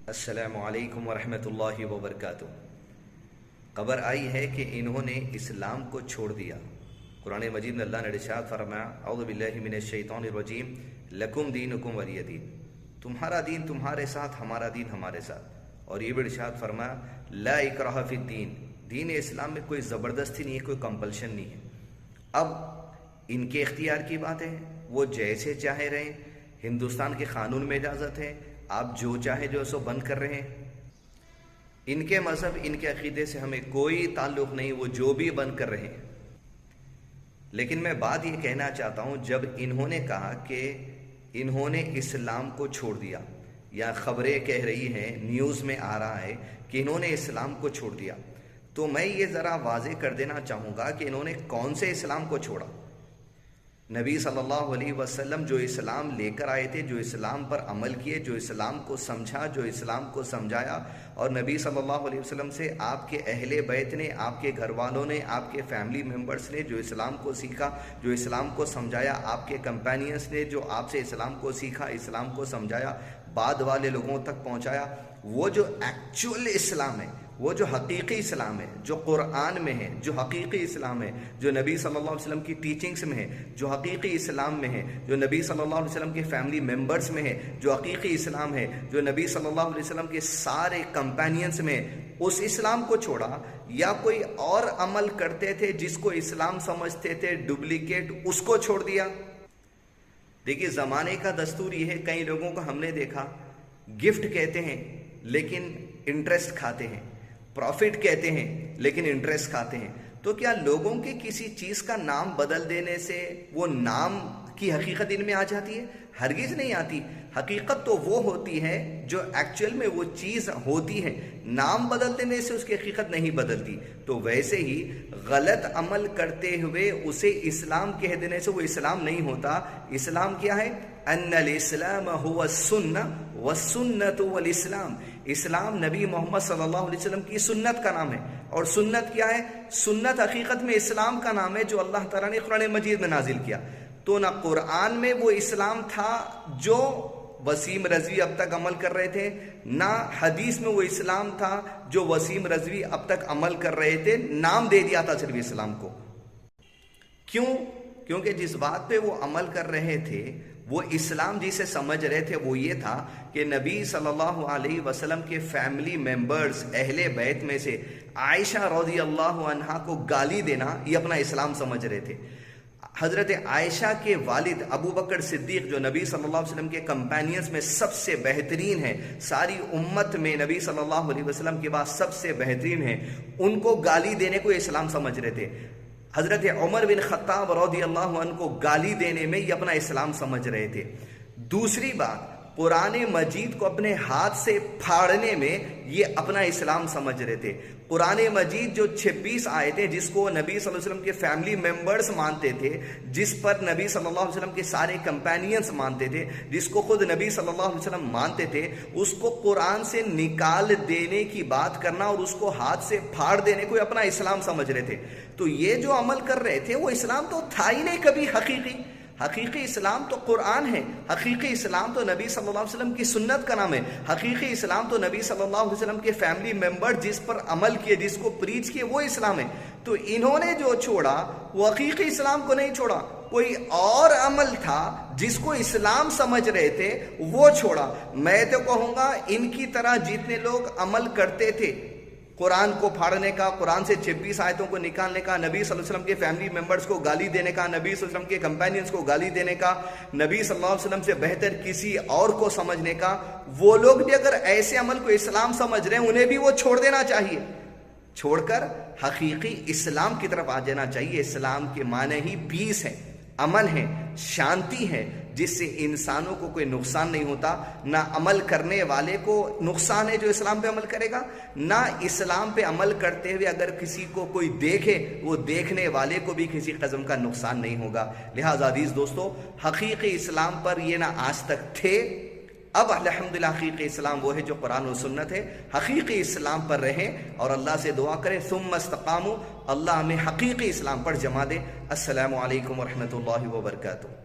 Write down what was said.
السلام علیکم ورحمۃ اللہ وبرکاتہ۔ خبر آئی ہے کہ انہوں نے اسلام کو چھوڑ دیا۔ قرآن مجید میں اللہ نے ارشاد فرمایا اعوذ باللہ من الشیطان الرجیم لکم دینکم ولی دین، تمہارا دین تمہارے ساتھ، ہمارا دین ہمارے ساتھ۔ اور یہ بھی ارشاد فرمایا لا اکراہ فی الدین، دین اسلام میں کوئی زبردستی نہیں ہے، کوئی کمپلشن نہیں ہے۔ اب ان کے اختیار کی بات ہے، وہ جیسے چاہے رہیں، ہندوستان کے قانون میں اجازت ہے، آپ جو چاہے جو سو بند کر رہے ہیں۔ ان کے مذہب، ان کے عقیدے سے ہمیں کوئی تعلق نہیں، وہ جو بھی بند کر رہے ہیں۔ لیکن میں بات یہ کہنا چاہتا ہوں، جب انہوں نے کہا کہ انہوں نے اسلام کو چھوڑ دیا، یا خبریں کہہ رہی ہیں، نیوز میں آ رہا ہے کہ انہوں نے اسلام کو چھوڑ دیا، تو میں یہ ذرا واضح کر دینا چاہوں گا کہ انہوں نے کون سے اسلام کو چھوڑا۔ نبی صلی اللہ علیہ وسلم جو اسلام لے کر آئے تھے، جو اسلام پر عمل کیے، جو اسلام کو سمجھا، جو اسلام کو سمجھایا، اور نبی صلی اللہ علیہ وسلم سے آپ کے اہل بیت نے، آپ کے گھر والوں نے، آپ کے فیملی ممبرز نے جو اسلام کو سیکھا، جو اسلام کو سمجھایا، آپ کے کمپینینز نے جو آپ سے اسلام کو سیکھا، اسلام کو سمجھایا، بعد والے لوگوں تک پہنچایا، وہ جو ایکچوئل اسلام ہے، وہ جو حقیقی اسلام ہے، جو قرآن میں ہے، جو حقیقی اسلام ہے، جو نبی صلی اللہ علیہ وسلم کی ٹیچنگز میں ہے، جو حقیقی اسلام میں ہے، جو نبی صلی اللہ علیہ وسلم کے فیملی ممبرز میں ہے، جو حقیقی اسلام ہے، جو نبی صلی اللہ علیہ وسلم کے سارے کمپینینز میں، اس اسلام کو چھوڑا، یا کوئی اور عمل کرتے تھے جس کو اسلام سمجھتے تھے ڈپلیکیٹ، اس کو چھوڑ دیا۔ دیکھیے زمانے کا دستور یہ ہے، کئی لوگوں کو ہم نے دیکھا گفٹ کہتے ہیں لیکن انٹرسٹ کھاتے ہیں، پروفٹ کہتے ہیں لیکن انٹرسٹ کھاتے ہیں۔ تو کیا لوگوں کی کسی چیز کا نام بدل دینے سے وہ نام کی حقیقت ان میں آ جاتی ہے؟ ہرگز نہیں آتی۔ حقیقت تو وہ ہوتی ہے جو ایکچوئل میں وہ چیز ہوتی ہے، نام بدل دینے سے اس کی حقیقت نہیں بدلتی۔ تو ویسے ہی غلط عمل کرتے ہوئے اسے اسلام کہہ دینے سے وہ اسلام نہیں ہوتا۔ اسلام کیا ہے؟ ان الاسلام هو السنہ والسنۃ والاسلام، اسلام نبی محمد صلی اللہ علیہ وسلم کی سنت کا نام ہے۔ اور سنت کیا ہے؟ سنت حقیقت میں اسلام کا نام ہے جو اللہ تعالیٰ نے قرآن مجید میں نازل کیا۔ تو نہ قرآن میں وہ اسلام تھا جو وسیم رضوی اب تک عمل کر رہے تھے، نہ حدیث میں وہ اسلام تھا جو وسیم رضوی اب تک عمل کر رہے تھے، نام دے دیا تھا صرف اسلام کو۔ کیوں؟ کیونکہ جس بات پہ وہ عمل کر رہے تھے، وہ اسلام جسے سمجھ رہے تھے، وہ یہ تھا کہ نبی صلی اللہ علیہ وسلم کے فیملی ممبرز، اہل بیت میں سے عائشہ رضی اللہ عنہا کو گالی دینا، یہ اپنا اسلام سمجھ رہے تھے۔ حضرت عائشہ کے والد ابو بکر صدیق جو نبی صلی اللہ علیہ وسلم کے کمپینینز میں سب سے بہترین ہیں، ساری امت میں نبی صلی اللہ علیہ وسلم کے بعد سب سے بہترین ہیں، ان کو گالی دینے کو اسلام سمجھ رہے تھے۔ حضرت عمر بن خطاب رضی اللہ عنہ کو گالی دینے میں یہ اپنا اسلام سمجھ رہے تھے۔ دوسری بات، قرآن مجید کو اپنے ہاتھ سے پھاڑنے میں یہ اپنا اسلام سمجھ رہے تھے۔ قرآن مجید جو 26 آیتیں جس کو نبی صلی اللہ علیہ وسلم کے فیملی ممبرز مانتے تھے، جس پر نبی صلی اللہ علیہ وسلم کے سارے کمپینینز مانتے تھے، جس کو خود نبی صلی اللہ علیہ وسلم مانتے تھے، اس کو قرآن سے نکال دینے کی بات کرنا اور اس کو ہاتھ سے پھاڑ دینے کو اپنا اسلام سمجھ رہے تھے۔ تو یہ جو عمل کر رہے تھے وہ اسلام تو تھا ہی نہیں کبھی حقیقی۔ حقیقی اسلام تو قرآن ہے، حقیقی اسلام تو نبی صلی اللہ علیہ وسلم کی سنت کا نام ہے، حقیقی اسلام تو نبی صلی اللہ علیہ وسلم کے فیملی ممبر جس پر عمل کیے، جس کو پریچ کیے، وہ اسلام ہے۔ تو انہوں نے جو چھوڑا وہ حقیقی اسلام کو نہیں چھوڑا، کوئی اور عمل تھا جس کو اسلام سمجھ رہے تھے وہ چھوڑا۔ میں تو کہوں گا ان کی طرح جتنے لوگ عمل کرتے تھے قرآن کو پھاڑنے کا، قرآن سے 26 آیتوں کو نکالنے کا، نبی صلی اللہ علیہ وسلم کے فیملی ممبرز کو گالی دینے کا، نبی صلی اللہ علیہ وسلم کے کمپینینز کو گالی دینے کا، نبی صلی اللہ علیہ وسلم سے بہتر کسی اور کو سمجھنے کا، وہ لوگ بھی اگر ایسے عمل کو اسلام سمجھ رہے ہیں، انہیں بھی وہ چھوڑ دینا چاہیے، چھوڑ کر حقیقی اسلام کی طرف آ جانا چاہیے۔ اسلام کے معنی ہی پیس ہے، امن ہے، شانتی ہے، جس سے انسانوں کو کوئی نقصان نہیں ہوتا، نہ عمل کرنے والے کو نقصان ہے جو اسلام پہ عمل کرے گا، نہ اسلام پہ عمل کرتے ہوئے اگر کسی کو کوئی دیکھے، وہ دیکھنے والے کو بھی کسی قسم کا نقصان نہیں ہوگا۔ لہٰذا عزیز دوستو، حقیقی اسلام پر یہ نہ آج تک تھے، اب الحمدللہ حقیقی اسلام وہ ہے جو قرآن و سنت ہے۔ حقیقی اسلام پر رہیں اور اللہ سے دعا کریں ثم استقاموا، اللہ ہمیں حقیقی اسلام پر جمع دے۔ السلام علیکم ورحمۃ اللہ وبرکاتہ۔